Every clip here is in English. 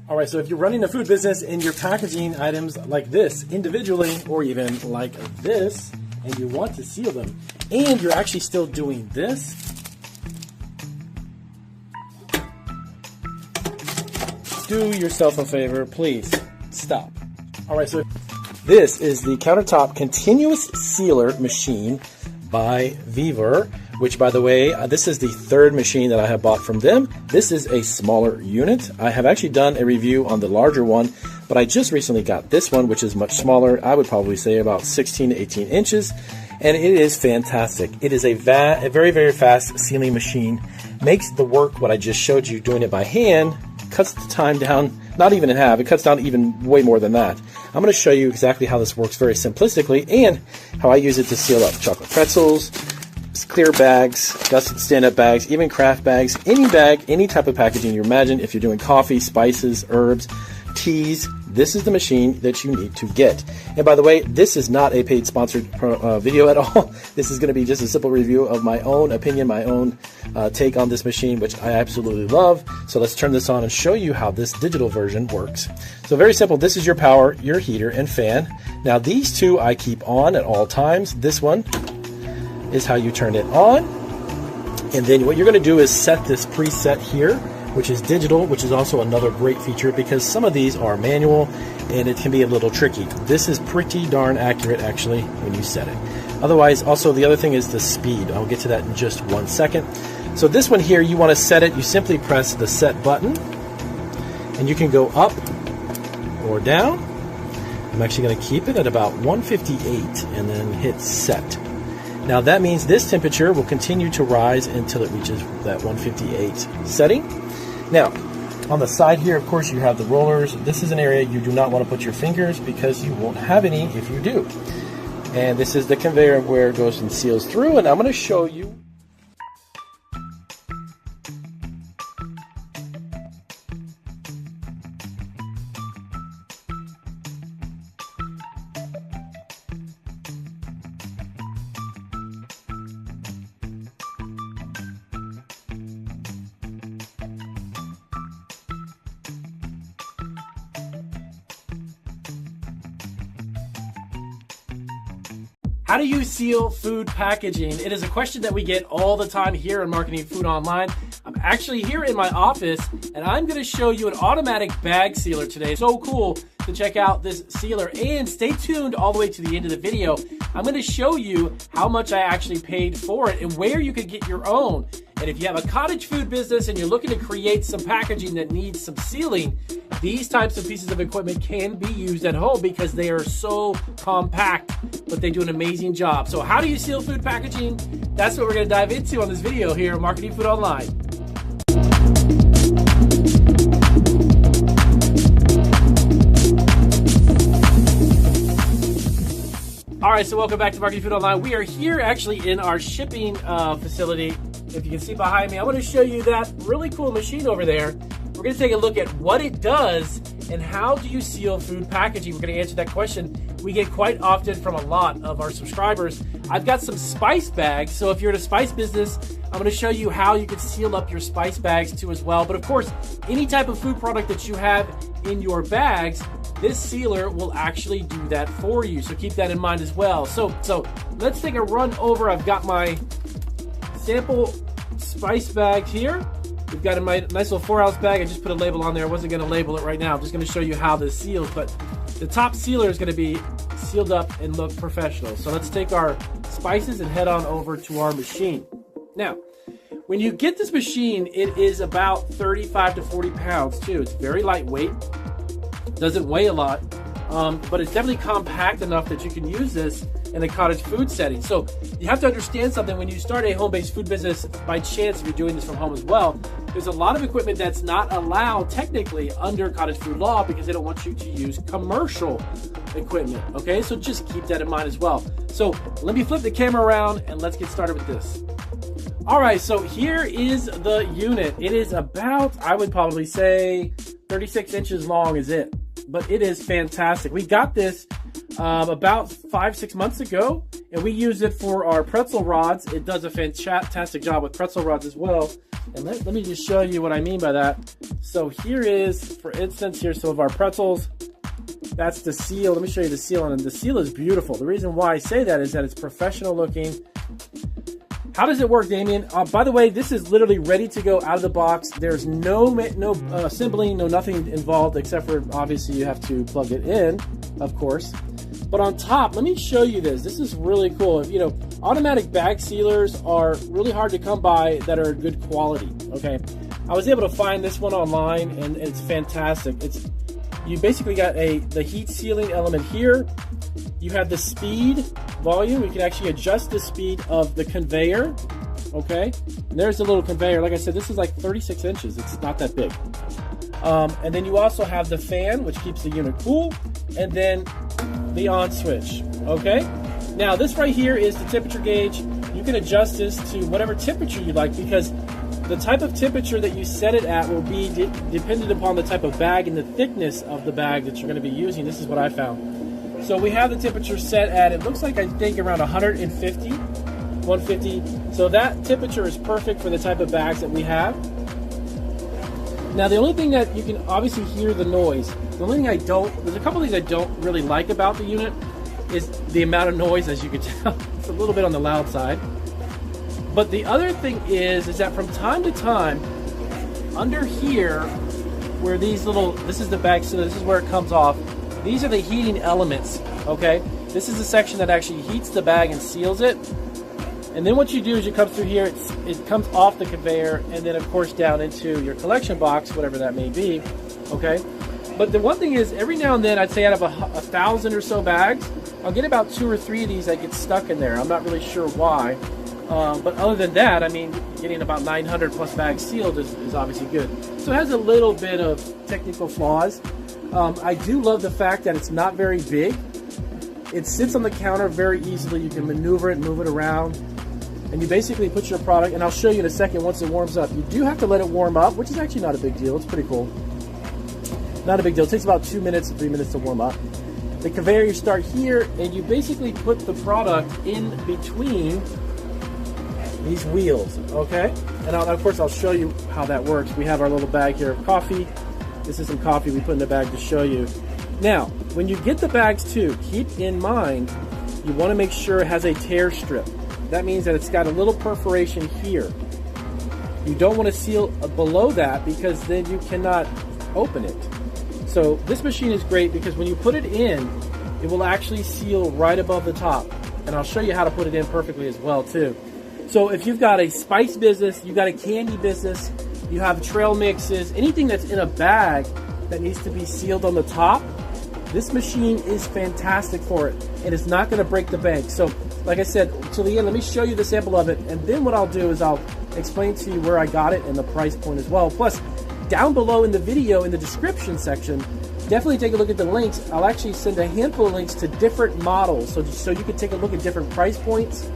All right, so if you're running a food business and you're packaging items like this individually or even like this, and you want to seal them, and you're actually still doing this, do yourself a favor, please stop. All right, so this is the Countertop Continuous Sealer Machine by Conveyor, which, by the way, this is the third machine that I have bought from them. This is a smaller unit. I have actually done a review on the larger one, but I just recently got this one, which is much smaller. I would probably say about 16 to 18 inches, and it is fantastic. It is a very, very fast sealing machine. Makes the work, what I just showed you, doing it by hand, cuts the time down, not even in half. It cuts down even way more than that. I'm going to show you exactly how this works very simplistically and how I use it to seal up chocolate pretzels, clear bags, gusset stand-up bags, even craft bags, any bag, any type of packaging you imagine. If you're doing coffee, spices, herbs, teas, this is the machine that you need to get. And by the way, this is not a paid sponsored video at all. This is going to be just a simple review of my own opinion, my own take on this machine, which I absolutely love. So let's turn this on and show you how this digital version works. So very simple. This is your power, your heater, and fan. Now these two I keep on at all times. This one is how you turn it on. And then what you're going to do is set this preset here, which is digital, which is also another great feature because some of these are manual and it can be a little tricky. This is pretty darn accurate actually when you set it. Otherwise, also the other thing is the speed. I'll get to that in just 1 second. So this one here, you want to set it, you simply press the set button and you can go up or down. I'm actually going to keep it at about 158 and then hit set. Now that means this temperature will continue to rise until it reaches that 158 setting. Now, on the side here, of course, you have the rollers. This is an area you do not want to put your fingers because you won't have any if you do. And this is the conveyor where it goes and seals through, and I'm going to show you. How do you seal food packaging? It is a question that we get all the time here in Marketing Food Online. I'm actually here in my office and I'm going to show you an automatic bag sealer today. So cool to check out this sealer, and stay tuned all the way to the end of the video. I'm going to show you how much I actually paid for it and where you could get your own. And if you have a cottage food business and you're looking to create some packaging that needs some sealing, these types of pieces of equipment can be used at home because they are so compact, but they do an amazing job. So how do you seal food packaging? That's what we're going to dive into on this video here at Marketing Food Online. All right, so welcome back to Marketing Food Online. We are here actually in our shipping facility. If you can see behind me, I want to show you that really cool machine over there. We're going to take a look at what it does and how do you seal food packaging. We're going to answer that question we get quite often from a lot of our subscribers. I've got some spice bags, so if you're in a spice business, I'm going to show you how you can seal up your spice bags too as well. But of course, any type of food product that you have in your bags, this sealer will actually do that for you. So keep that in mind as well. So let's take a run over. I've got my sample spice bag here. We've got a nice little 4-ounce bag. I just put a label on there. I wasn't going to label it right now. I'm just going to show you how this seals. But the top sealer is going to be sealed up and look professional. So let's take our spices and head on over to our machine. Now, when you get this machine, it is about 35 to 40 pounds too. It's very lightweight. Doesn't weigh a lot, but it's definitely compact enough that you can use this in a cottage food setting. So you have to understand something. When you start a home-based food business, by chance, if you're doing this from home as well, there's a lot of equipment that's not allowed technically under cottage food law because they don't want you to use commercial equipment, okay? So just keep that in mind as well. So let me flip the camera around and let's get started with this. All right, so here is the unit. It is about, I would probably say, 36 inches long is it. But it is fantastic. We got this about 5-6 months ago, and we use it for our pretzel rods. It does a fantastic job with pretzel rods as well. And let me just show you what I mean by that. So here is, for instance, here's some of our pretzels. That's the seal. Let me show you the seal on it. The seal is beautiful. The reason why I say that is that it's professional looking. How does it work, Damien? By the way, this is literally ready to go out of the box. There's no assembling, no nothing involved, except for obviously you have to plug it in, of course. But on top, let me show you this. This is really cool. You know, automatic bag sealers are really hard to come by that are good quality, okay? I was able to find this one online, and it's fantastic. You basically got the heat sealing element here. You have the speed, volume. You can actually adjust the speed of the conveyor, okay? And there's the little conveyor. Like I said, this is like 36 inches. It's not that big. And then you also have the fan, which keeps the unit cool, and then the on switch, okay? Now, this right here is the temperature gauge. You can adjust this to whatever temperature you like, because the type of temperature that you set it at will be dependent upon the type of bag and the thickness of the bag that you're going to be using. This is what I found. So we have the temperature set at, it looks like, I think, around 150. So that temperature is perfect for the type of bags that we have. Now, the only thing that you can obviously hear the noise. The only thing there's a couple things I don't really like about the unit is the amount of noise, as you can tell. It's a little bit on the loud side. But the other thing is that from time to time, under here, where this is the bag, so this is where it comes off. These are the heating elements, okay? This is the section that actually heats the bag and seals it. And then what you do is you come through here, it comes off the conveyor, and then of course down into your collection box, whatever that may be, okay? But the one thing is, every now and then, I'd say out of 1,000 or so bags, I'll get about 2 or 3 of these that get stuck in there. I'm not really sure why. But other than that, I mean, getting about 900 plus bags sealed is obviously good. So it has a little bit of technical flaws. I do love the fact that it's not very big. It sits on the counter very easily. You can maneuver it, move it around, and you basically put your product, and I'll show you in a second once it warms up. You do have to let it warm up, which is actually not a big deal. It's pretty cool. Not a big deal. It takes about 2 minutes, 3 minutes to warm up. The conveyor, you start here, and you basically put the product in between these wheels, okay? And of course, I'll show you how that works. We have our little bag here of coffee. This is some coffee we put in the bag to show you. Now, when you get the bags too, keep in mind, you want to make sure it has a tear strip. That means that it's got a little perforation here. You don't want to seal below that, because then you cannot open it. So this machine is great because when you put it in, it will actually seal right above the top. And I'll show you how to put it in perfectly as well too. So if you've got a spice business, you've got a candy business, you have trail mixes, anything that's in a bag that needs to be sealed on the top, this machine is fantastic for it, and it's not going to break the bank. So like I said, till the end, let me show you the sample of it, and then what I'll do is I'll explain to you where I got it and the price point as well. Plus, down below in the video, in the description section, definitely take a look at the links. I'll actually send a handful of links to different models, so you can take a look at different price points.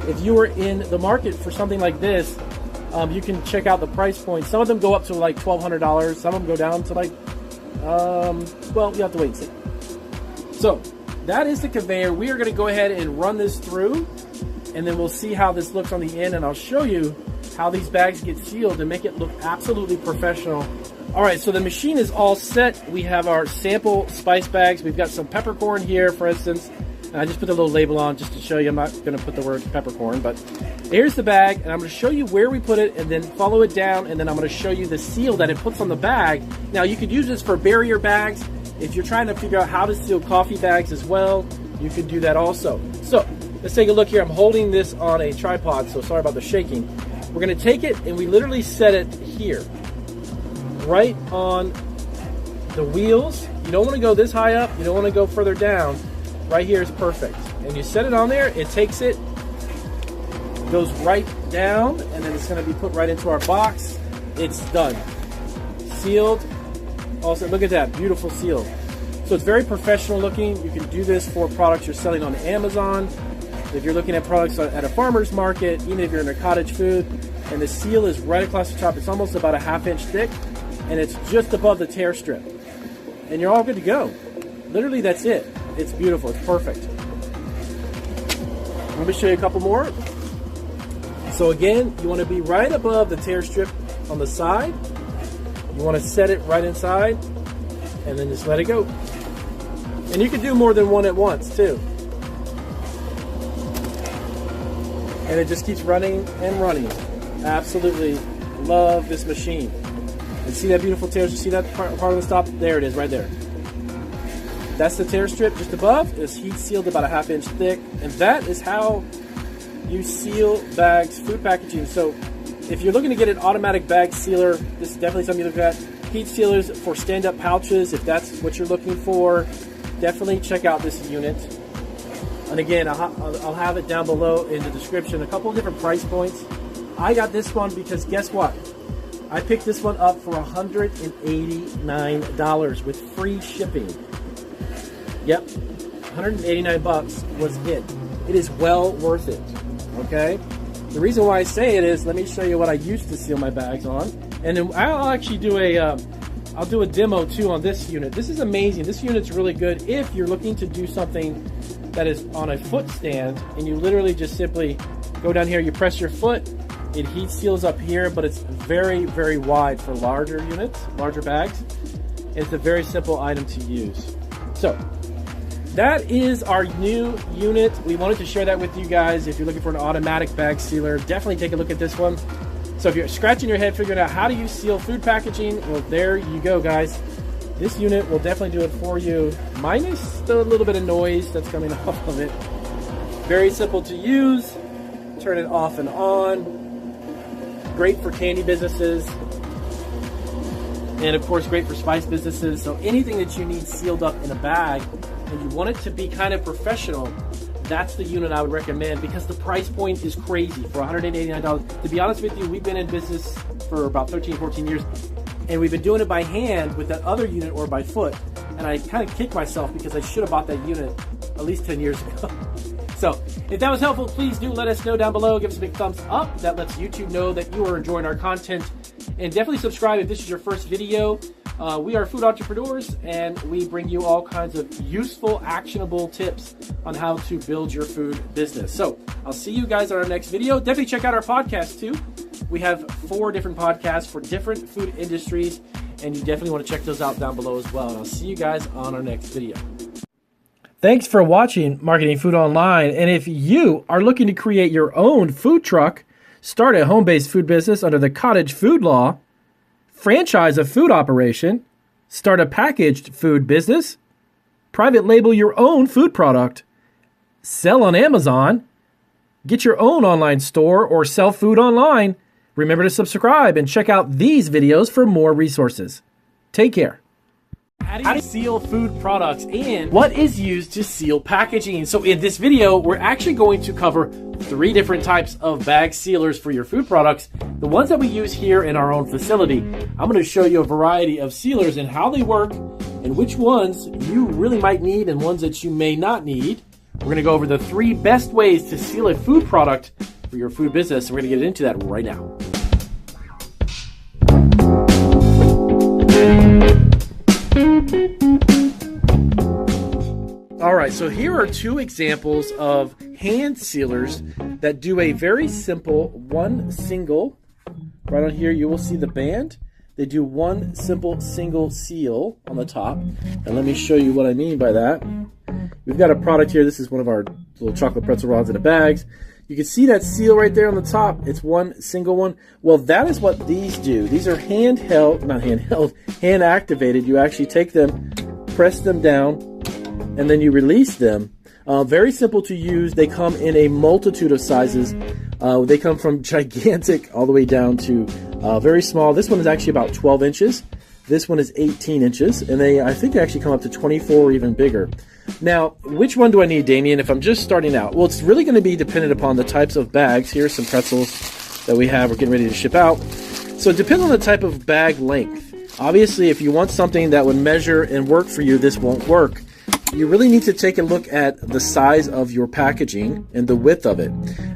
If you were in the market for something like this, you can check out the price points. Some of them go up to like $1,200. Some of them go down to like, well, you have to wait and see. So that is the conveyor. We are going to go ahead and run this through, and then we'll see how this looks on the end, and I'll show you how these bags get sealed and make it look absolutely professional. All right, so the machine is all set. We have our sample spice bags. We've got some peppercorn here, for instance. And I just put a little label on just to show you. I'm not going to put the word peppercorn, but here's the bag, and I'm going to show you where we put it, and then follow it down, and then I'm going to show you the seal that it puts on the bag. Now, you could use this for barrier bags. If you're trying to figure out how to seal coffee bags as well, you can do that also. So let's take a look here. I'm holding this on a tripod, so sorry about the shaking. We're going to take it, and we literally set it here, right on the wheels. You don't want to go this high up. You don't want to go further down. Right here is perfect. And you set it on there, it takes it, goes right down, and then it's going to be put right into our box. It's done. Sealed. Also, look at that, beautiful seal. So it's very professional looking. You can do this for products you're selling on Amazon. If you're looking at products at a farmer's market, even if you're in a cottage food, and the seal is right across the top. It's almost about a ½ inch thick, and it's just above the tear strip. And you're all good to go. Literally, that's it. It's beautiful. It's perfect. Let me show you a couple more. So again, you want to be right above the tear strip on the side. You want to set it right inside and then just let it go. And you can do more than one at once too. And it just keeps running and running. Absolutely love this machine. And see that beautiful tear? You see that part of the stop? There it is, right there. That's the tear strip just above. It's heat sealed about a 1/2 inch thick. And that is how you seal bags, food packaging. So if you're looking to get an automatic bag sealer, this is definitely something you look at. Heat sealers for stand-up pouches, if that's what you're looking for, definitely check out this unit. And again, I'll have it down below in the description, a couple of different price points. I got this one because guess what? I picked this one up for $189 with free shipping. Yep, 189 bucks was it. It is well worth it, okay? The reason why I say it is, let me show you what I used to seal my bags on. And then I'll actually do I'll do a demo too on this unit. This is amazing. This unit's really good if you're looking to do something that is on a foot stand and you literally just simply go down here, you press your foot, it heat seals up here, but it's very, very wide for larger units, larger bags. It's a very simple item to use. So that is our new unit. We wanted to share that with you guys. If you're looking for an automatic bag sealer, definitely take a look at this one. So if you're scratching your head figuring out how do you seal food packaging, well, there you go, guys. This unit will definitely do it for you, minus the little bit of noise that's coming off of it. Very simple to use. Turn it off and on. Great for candy businesses. And of course, great for spice businesses. So anything that you need sealed up in a bag and you want it to be kind of professional, that's the unit I would recommend because the price point is crazy for $189. To be honest with you, we've been in business for about 13, 14 years and we've been doing it by hand with that other unit or by foot. And I kind of kick myself because I should have bought that unit at least 10 years ago. So if that was helpful, please do let us know down below. Give us a big thumbs up. That lets YouTube know that you are enjoying our content. And definitely subscribe if this is your first video. We are food entrepreneurs and we bring you all kinds of useful, actionable tips on how to build your food business. So I'll see you guys on our next video. Definitely check out our podcast too. We have 4 different podcasts for different food industries and you definitely want to check those out down below as well. And I'll see you guys on our next video. Thanks for watching Marketing Food Online. And if you are looking to create your own food truck, start a home-based food business under the Cottage food law, franchise a food operation, start a packaged food business, private label your own food product, sell on Amazon, get your own online store, or sell food online, remember to subscribe and check out these videos for more resources. Take care. How do you seal food products and what is used to seal packaging? So in this video, we're actually going to cover 3 different types of bag sealers for your food products. The ones that we use here in our own facility. I'm going to show you a variety of sealers and how they work and which ones you really might need and ones that you may not need. We're going to go over the 3 best ways to seal a food product for your food business. And we're going to get into that right now. All right, so here are 2 examples of hand sealers that do a very simple one single. Right on here, you will see the band. They do one simple single seal on the top. And let me show you what I mean by that. We've got a product here. This is one of our little chocolate pretzel rods in the bags. You can see that seal right there on the top. It's one single one. Well, that is what these do. These are handheld, not handheld, hand activated. You actually take them, press them down, and then you release them. Very simple to use. They come in a multitude of sizes. They come from gigantic all the way down to very small. This one is actually about 12 inches. This one is 18 inches. And I think they actually come up to 24 or even bigger. Now, which one do I need, Damien, if I'm just starting out? Well, it's really going to be dependent upon the types of bags. Here's some pretzels that we have. We're getting ready to ship out. So it depends on the type of bag length. Obviously, if you want something that would measure and work for you, this won't work. you really need to take a look at the size of your packaging and the width of it.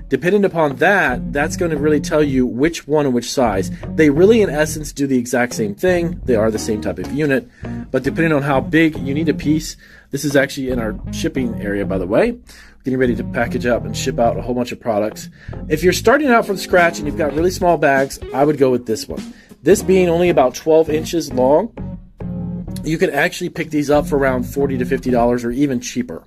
Depending upon that, that's going to really tell you which one and which size. They really, in essence, do the exact same thing. They are the same type of unit, but depending on how big you need a piece, this is actually in our shipping area, by the way. Getting ready to package up and ship out a whole bunch of products. If you're starting out from scratch and you've got really small bags, I would go with this one. This being only about 12 inches long, you can actually pick these up for around $40 to $50 or even cheaper.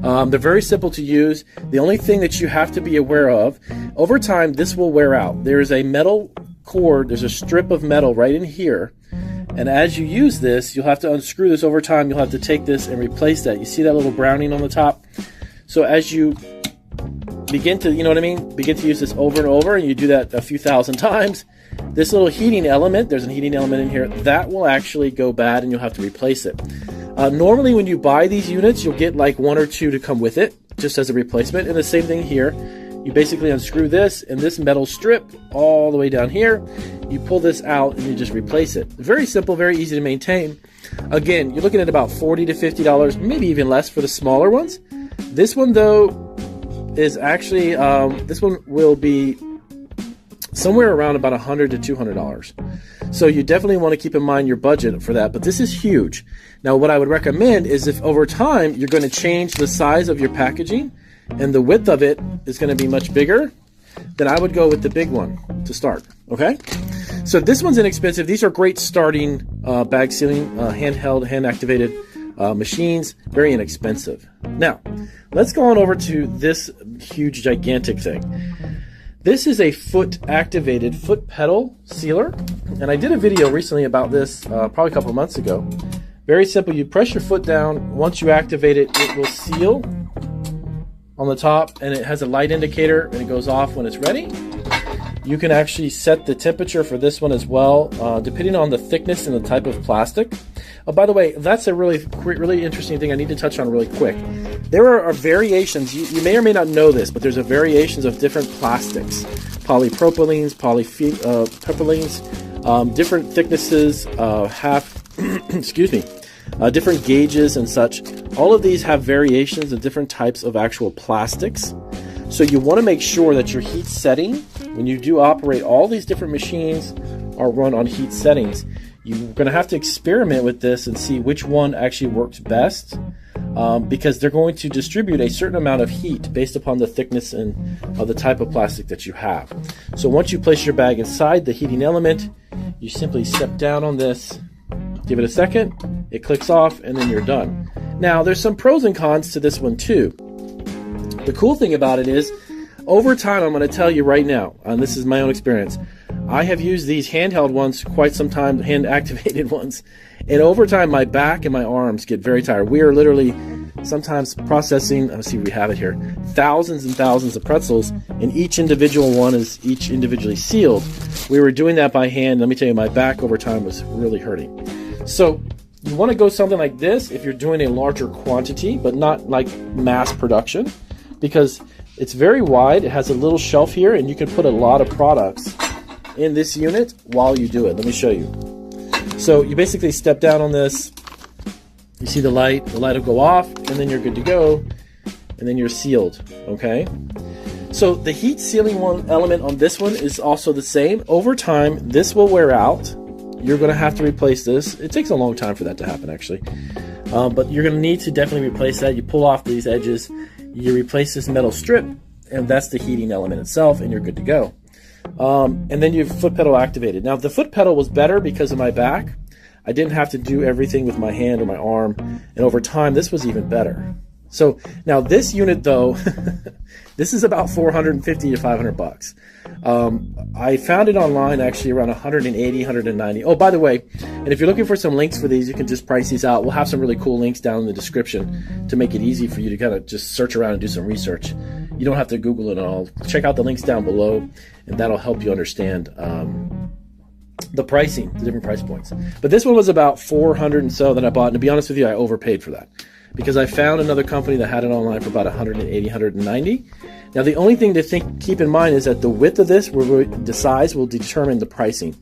They're very simple to use. The only thing that you have to be aware of, over time, this will wear out. There is a metal cord, there's a strip of metal right in here. And as you use this, you'll have to unscrew this over time. You'll have to take this and replace that. You see that little browning on the top? So as you begin to, you know what I mean? Begin to use this over and over, and you do that a few thousand times, this little heating element, there's a heating element in here, that will actually go bad and you'll have to replace it. Normally when you buy these units, you'll get like one or two to come with it, just as a replacement. And the same thing here. You basically unscrew this and this metal strip all the way down here. You pull this out and you just replace it. Very simple, very easy to maintain. Again, you're looking at about $40 to $50, maybe even less for the smaller ones. This one though is actually, this one will be somewhere around about $100 to $200. So you definitely want to keep in mind your budget for that, but this is huge. Now what I would recommend is if over time you're going to change the size of your packaging and the width of it is going to be much bigger, then I would go with the big one to start, okay? So this one's inexpensive. These are great starting bag sealing, handheld, hand-activated machines, very inexpensive. Now, let's go on over to this huge, gigantic thing. This is a foot-activated foot pedal sealer, and I did a video recently about this probably a couple of months ago. Very simple. You press your foot down. Once you activate it, it will seal on the top, and it has a light indicator, and it goes off when it's ready. You can actually set the temperature for this one as well, depending on the thickness and the type of plastic. By the way, that's a really interesting thing I need to touch on really quick. There are variations. You may or may not know this, but there's a variations of different plastics. Polypropylenes, polypropylenes, different thicknesses, different gauges and such. All of these have variations of different types of actual plastics. So you want to make sure that your heat setting, when you do operate all these different machines, are run on heat settings. You're going to have to experiment with this and see which one actually works best, because they're going to distribute a certain amount of heat based upon the thickness and the type of plastic that you have. So once you place your bag inside the heating element, you simply step down on this, give it a second, it clicks off, and then you're done. Now, there's some pros and cons to this one too. The cool thing about it is, over time, I'm going to tell you right now, and this is my own experience, I have used these handheld ones quite some time, hand-activated ones, and over time my back and my arms get very tired. We are literally sometimes processing, let's see, we have it here, thousands and thousands of pretzels, and each individual one is each individually sealed. We were doing that by hand. Let me tell you, my back over time was really hurting. So you want to go something like this if you're doing a larger quantity, but not like mass production, because it's very wide. It has a little shelf here, and you can put a lot of products in this unit while you do it. Let me show you. So you basically step down on this, you see the light will go off, and then you're good to go, and then you're sealed, okay? So the heat sealing element on this one is also the same. Over time, this will wear out. You're gonna have to replace this. It takes a long time for that to happen, actually. But you're gonna need to definitely replace that. You pull off these edges, you replace this metal strip, and that's the heating element itself, and you're good to go. And then you have foot pedal activated. Now, the foot pedal was better because of my back. I didn't have to do everything with my hand or my arm, and over time, this was even better. So now this unit, though, this is about $450 to $500. I found it online actually around $180, $190. Oh, by the way, and if you're looking for some links for these, you can just price these out. We'll have some really cool links down in the description to make it easy for you to kind of just search around and do some research. You don't have to Google it all. Check out the links down below, and that'll help you understand the pricing, the different price points. But this one was about $400 and so that I bought, and to be honest with you, I overpaid for that. because I found another company that had it online for about 180, 190. Now the only thing to keep in mind is that the width of this, the size, will determine the pricing.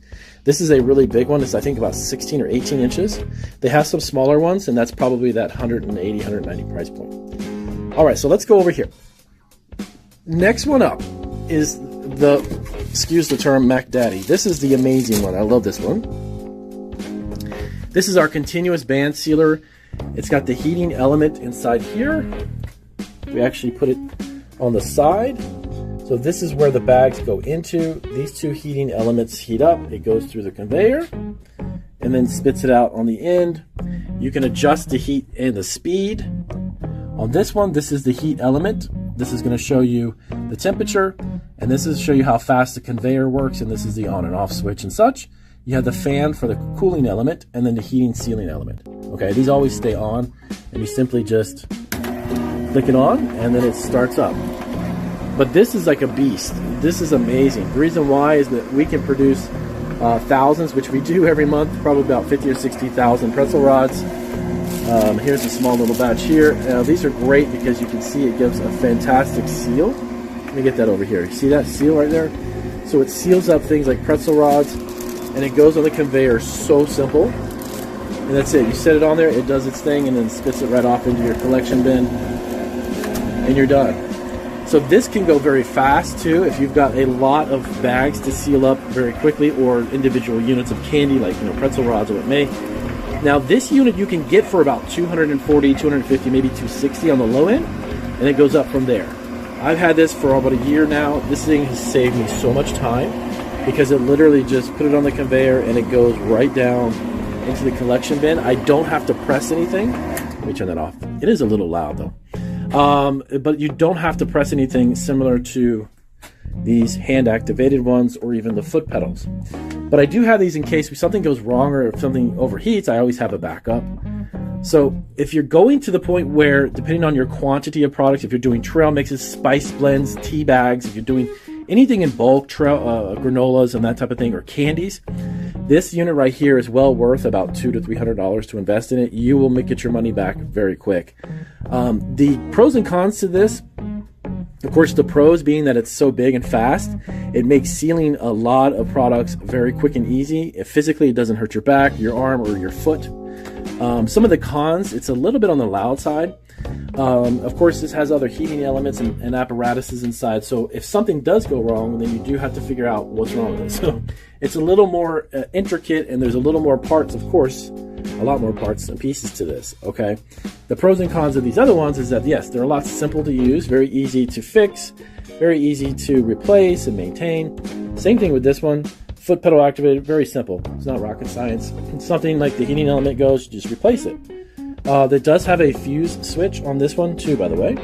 This is a really big one. It's I think about 16 or 18 inches. They have some smaller ones, and that's probably that 180, 190 price point. All right, so let's go over here. Next one up is the, excuse the term, Mac Daddy. This is the amazing one. I love this one. This is our continuous band sealer. It's got the heating element inside here. We actually put it on the side. So this is where the bags go into. These two heating elements heat up. It goes through the conveyor and then spits it out on the end. You can adjust the heat and the speed. On this one, this is the heat element. This is going to show you the temperature, and this is show you how fast the conveyor works, and this is the on and off switch and such. You have the fan for the cooling element, and then the heating sealing element. Okay, these always stay on, and you simply just click it on, and then it starts up. But this is like a beast. This is amazing. The reason why is that we can produce thousands, which we do every month, probably about 50 or 60,000 pretzel rods. Here's a small little batch here. These are great because you can see it gives a fantastic seal. Let me get that over here. You see that seal right there? So it seals up things like pretzel rods, and it goes on the conveyor. So simple. And that's it. You set it on there, it does its thing, and then spits it right off into your collection bin, and you're done. So this can go very fast too if you've got a lot of bags to seal up very quickly, or individual units of candy like pretzel rods or what may. Now this unit you can get for about 240, 250, maybe 260 on the low end, and it goes up from there. I've had this for about a year now. This thing has saved me so much time because it literally just put it on the conveyor and it goes right down into the collection bin. I don't have to press anything. Let me turn that off. It is a little loud though. But you don't have to press anything similar to these hand-activated ones or even the foot pedals. But I do have these in case something goes wrong or if something overheats, I always have a backup. So if you're going to the point where, depending on your quantity of products, if you're doing trail mixes, spice blends, tea bags, if you're doing anything in bulk, granolas and that type of thing, or candies, this unit right here is well worth about $200 to $300 to invest in it. You will get your money back very quick. The pros and cons to this, of course, the pros being that it's so big and fast, it makes sealing a lot of products very quick and easy. If physically it doesn't hurt your back, your arm, or your foot. Some of the cons, it's a little bit on the loud side. Of course, this has other heating elements and apparatuses inside, so if something does go wrong, then you do have to figure out what's wrong with it. So it's a little more intricate, and there's a little more parts, of course, a lot more parts and pieces to this, okay? The pros and cons of these other ones is that, yes, they're a lot simple to use, very easy to fix, very easy to replace and maintain. Same thing with this one. Foot pedal activated, very simple. It's not rocket science. It's something like the heating element goes, you just replace it. That does have a fuse switch on this one too, by the way.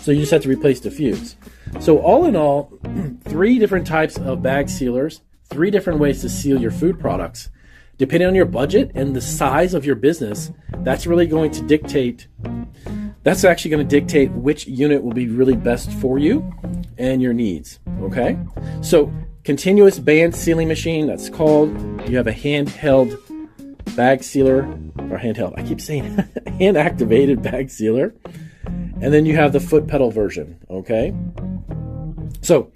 So you just have to replace the fuse. So all in all, 3 different types of bag sealers, 3 different ways to seal your food products. Depending on your budget and the size of your business, that's really going to dictate, that's actually going to dictate which unit will be really best for you and your needs, okay? So continuous band sealing machine, that's called. You have a handheld bag sealer, or handheld, I keep saying hand activated bag sealer. And then you have the foot pedal version, okay? So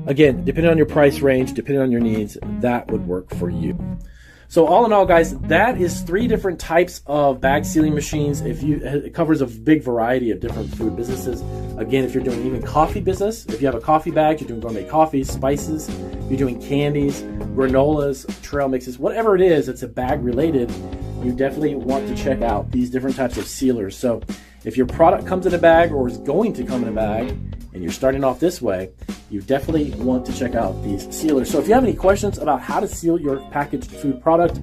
again, depending on your price range, depending on your needs, that would work for you. So all in all, guys, that is 3 different types of bag sealing machines. It covers a big variety of different food businesses. Again, if you're doing even coffee business, if you have a coffee bag, you're doing gourmet coffees, spices, you're doing candies, granolas, trail mixes, whatever it is that's a bag related, you definitely want to check out these different types of sealers. So if your product comes in a bag or is going to come in a bag, and you're starting off this way, you definitely want to check out these sealers. So if you have any questions about how to seal your packaged food product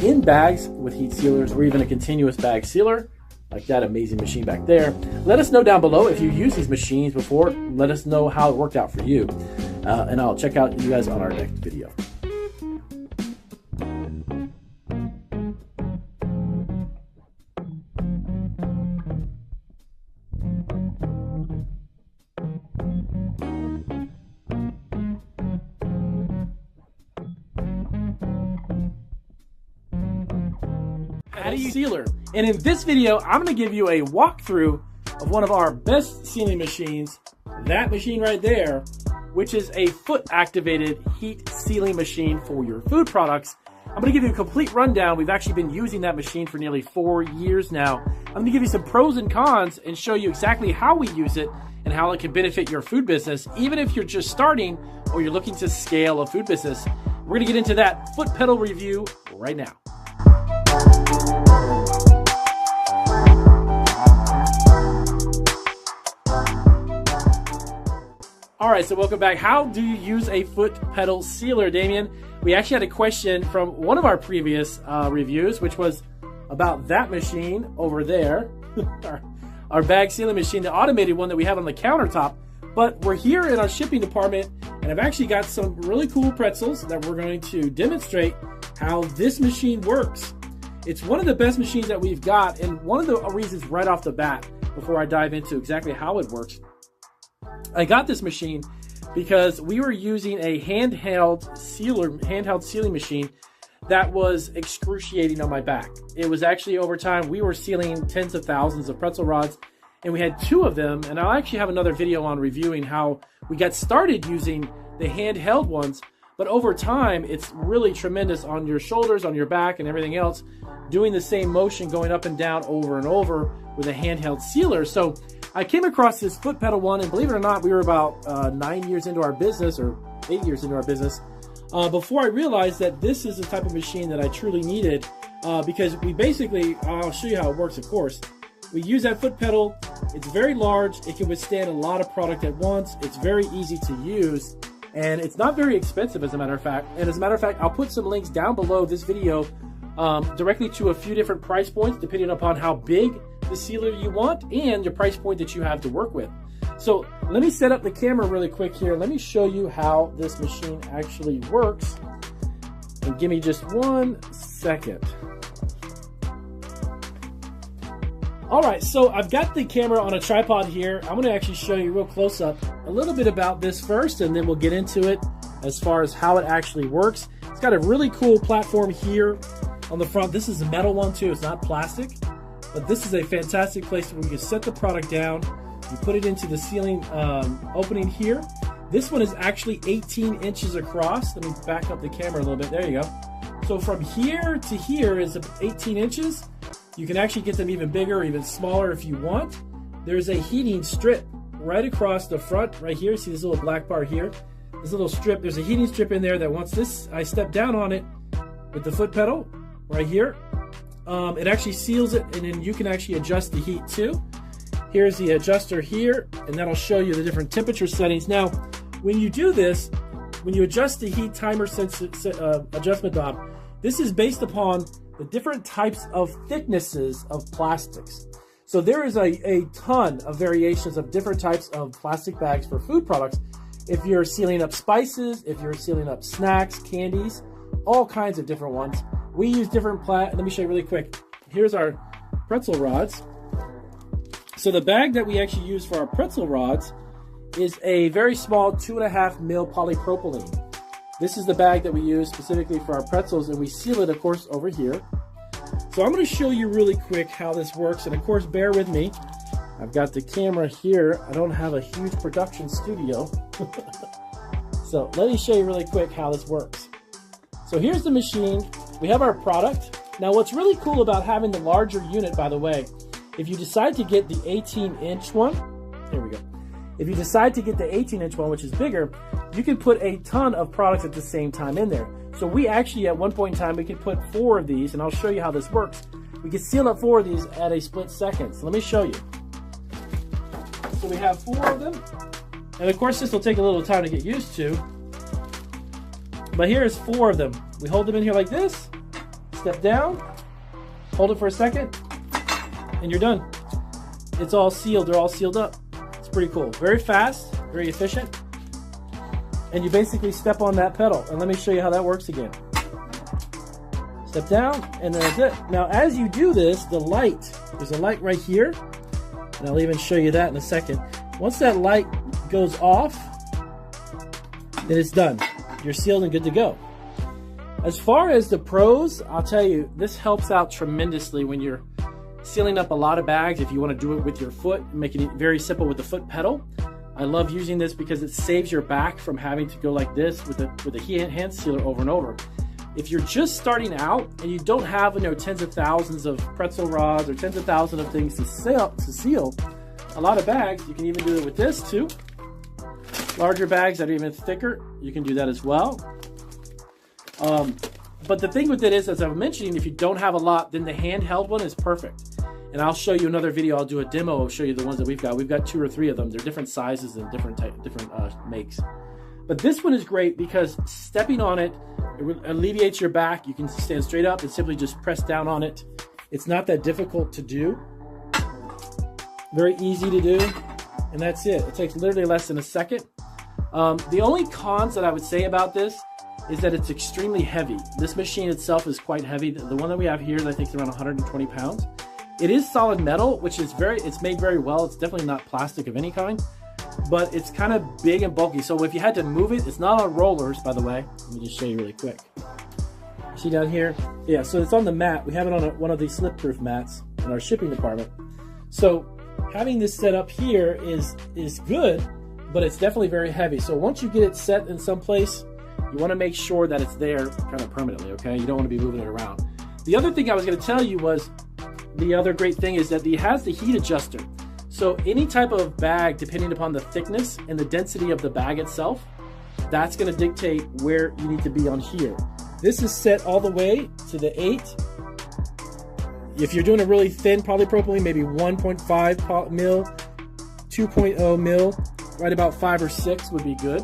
in bags with heat sealers, or even a continuous bag sealer, like that amazing machine back there, let us know down below if you used these machines before. Let us know how it worked out for you. And I'll check out you guys on our next video. pedal sealer. And in this video, I'm going to give you a walkthrough of one of our best sealing machines, that machine right there, which is a foot-activated heat sealing machine for your food products. I'm going to give you a complete rundown. We've actually been using that machine for nearly 4 years now. I'm going to give you some pros and cons and show you exactly how we use it and how it can benefit your food business, even if you're just starting or you're looking to scale a food business. We're going to get into that foot pedal review right now. All right, so welcome back. How do you use a foot pedal sealer, Damien? We actually had a question from one of our previous reviews, which was about that machine over there, our bag sealing machine, the automated one that we have on the countertop. But we're here in our shipping department, and I've actually got some really cool pretzels that we're going to demonstrate how this machine works. It's one of the best machines that we've got, and one of the reasons right off the bat, before I dive into exactly how it works, I got this machine because we were using a handheld sealing machine that was excruciating on my back. It was actually, over time, we were sealing tens of thousands of pretzel rods, and we had 2 of them, and I'll actually have another video on reviewing how we got started using the handheld ones, but over time, it's really tremendous on your shoulders, on your back, and everything else, doing the same motion, going up and down over and over with a handheld sealer. So I came across this foot pedal one, and believe it or not, we were about 9 years into our business, or 8 years into our business, before I realized that this is the type of machine that I truly needed, because we basically, I'll show you how it works, of course. We use that foot pedal. It's very large. It can withstand a lot of product at once. It's very easy to use, and it's not very expensive, as a matter of fact. And as a matter of fact, I'll put some links down below this video directly to a few different price points, depending upon how big the sealer you want and your price point that you have to work with. So let me set up the camera really quick here. Let me show you how this machine actually works. And give me just 1 second. All right, so I've got the camera on a tripod here. I'm going to actually show you real close up a little bit about this first, and then we'll get into it as far as how it actually works. It's got a really cool platform here on the front. This is a metal one too. It's not plastic, but this is a fantastic place where you can set the product down. You put it into the sealing opening here. This one is actually 18 inches across. Let me back up the camera a little bit. There you go. So from here to here is 18 inches. You can actually get them even bigger or even smaller if you want. There's a heating strip right across the front right here. See this little black bar here? This little strip, there's a heating strip in there that once I step down on it with the foot pedal right here, it actually seals it, and then you can actually adjust the heat too. Here's the adjuster here, and that'll show you the different temperature settings. Now, when you do this, when you adjust the heat timer adjustment knob, this is based upon the different types of thicknesses of plastics. So there is a ton of variations of different types of plastic bags for food products. If you're sealing up spices, if you're sealing up snacks, candies, all kinds of different ones. We use different let me show you really quick. Here's our pretzel rods. So the bag that we actually use for our pretzel rods is a very small 2.5 mil polypropylene. This is the bag that we use specifically for our pretzels, and we seal it, of course, over here. So I'm going to show you really quick how this works, and of course, bear with me. I've got the camera here. I don't have a huge production studio. So let me show you really quick how this works. So here's the machine. We have our product. Now, what's really cool about having the larger unit, by the way, if you decide to get the 18-inch one, here we go. If you decide to get the 18-inch one, which is bigger, you can put a ton of products at the same time in there. So we actually, at one point in time, we could put 4 of these, and I'll show you how this works. We can seal up 4 of these at a split second. So let me show you. So we have 4 of them. And of course, this will take a little time to get used to. But here's 4 of them. We hold them in here like this, step down, hold it for a second, and you're done. It's all sealed. They're all sealed up. It's pretty cool. Very fast, very efficient. And you basically step on that pedal. And let me show you how that works again. Step down, and that's it. Now, as you do this, the light, there's a light right here, and I'll even show you that in a second. Once that light goes off, then it's done. You're sealed and good to go. As far as the pros, I'll tell you, this helps out tremendously when you're sealing up a lot of bags. If you want to do it with your foot, making it very simple with the foot pedal. I love using this because it saves your back from having to go like this with a hand sealer over and over. If you're just starting out and you don't have, tens of thousands of pretzel rods or tens of thousands of things to seal a lot of bags, you can even do it with this too. Larger bags that are even thicker, you can do that as well. But the thing with it is, as I was mentioning, if you don't have a lot, then the handheld one is perfect. And I'll show you another video. I'll do a demo. I'll show you the ones that we've got. We've got 2 or 3 of them. They're different sizes and different makes. But this one is great because stepping on it, it alleviates your back. You can stand straight up and simply just press down on it. It's not that difficult to do. Very easy to do. And that's it. It takes literally less than a second. The only cons that I would say about this is that it's extremely heavy. This machine itself is quite heavy. The one that we have here, I think, is around 120 pounds. It is solid metal, which is it's made very well. It's definitely not plastic of any kind, but it's kind of big and bulky. So if you had to move it, it's not on rollers, by the way. Let me just show you really quick. See down here? Yeah, so it's on the mat. We have it on one of these slip-proof mats in our shipping department. So having this set up here is good, but it's definitely very heavy. So once you get it set in some place, you want to make sure that it's there kind of permanently, okay? You don't want to be moving it around. The other thing I was going to tell you was, the other great thing is that it has the heat adjuster. So any type of bag, depending upon the thickness and the density of the bag itself, that's going to dictate where you need to be on here. This is set all the way to the 8. If you're doing a really thin polypropylene, maybe 1.5 mil, 2.0 mil, right about 5 or 6 would be good.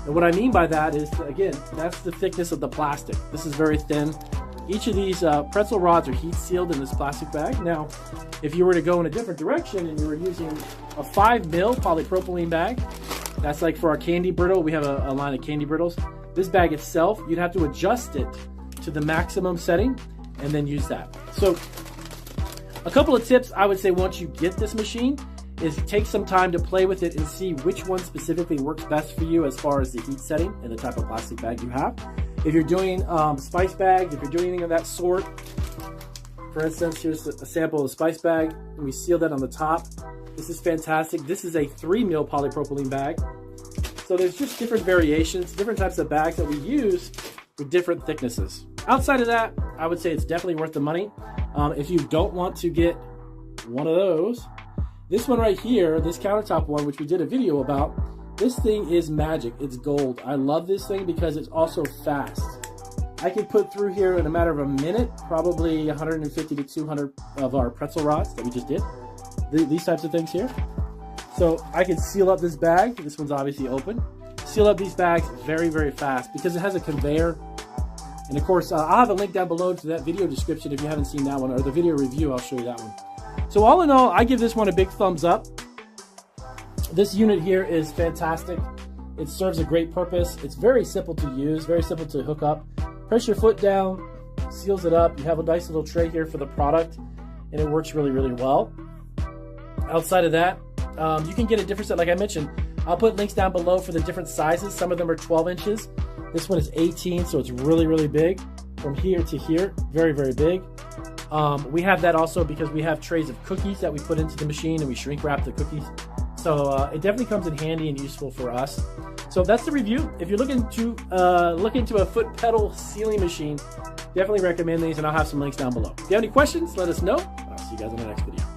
And what I mean by that is, again, that's the thickness of the plastic. This is very thin. Each of these pretzel rods are heat sealed in this plastic bag. Now, if you were to go in a different direction and you were using a 5 mil polypropylene bag, that's like for our candy brittle, we have a line of candy brittles. This bag itself, you'd have to adjust it to the maximum setting and then use that. So a couple of tips I would say once you get this machine is take some time to play with it and see which one specifically works best for you as far as the heat setting and the type of plastic bag you have. If you're doing spice bags, if you're doing anything of that sort, for instance, here's a sample of the spice bag, and we seal that on the top. This is fantastic. This is a 3 mil polypropylene bag. So there's just different variations, different types of bags that we use with different thicknesses. Outside of that, I would say it's definitely worth the money. If you don't want to get one of those, this one right here, this countertop one, which we did a video about, this thing is magic. It's gold. I love this thing because it's also fast. I can put through here in a matter of a minute, probably 150 to 200 of our pretzel rods that we just did. These types of things here. So I can seal up this bag. This one's obviously open. Seal up these bags very, very fast because it has a conveyor. And of course, I'll have a link down below to that video description if you haven't seen that one, or the video review, I'll show you that one. So all in all, I give this one a big thumbs up. This unit here is fantastic. It serves a great purpose. It's very simple to use, very simple to hook up. Press your foot down, seals it up. You have a nice little tray here for the product, and it works really, really well. Outside of that, you can get a different set, like I mentioned. I'll put links down below for the different sizes. Some of them are 12 inches. This one is 18, so it's really, really big. From here to here, very, very big. We have that also because we have trays of cookies that we put into the machine and we shrink wrap the cookies. So it definitely comes in handy and useful for us. So that's the review. If you're looking to look into a foot pedal sealing machine, definitely recommend these, and I'll have some links down below. If you have any questions, let us know. I'll see you guys in the next video.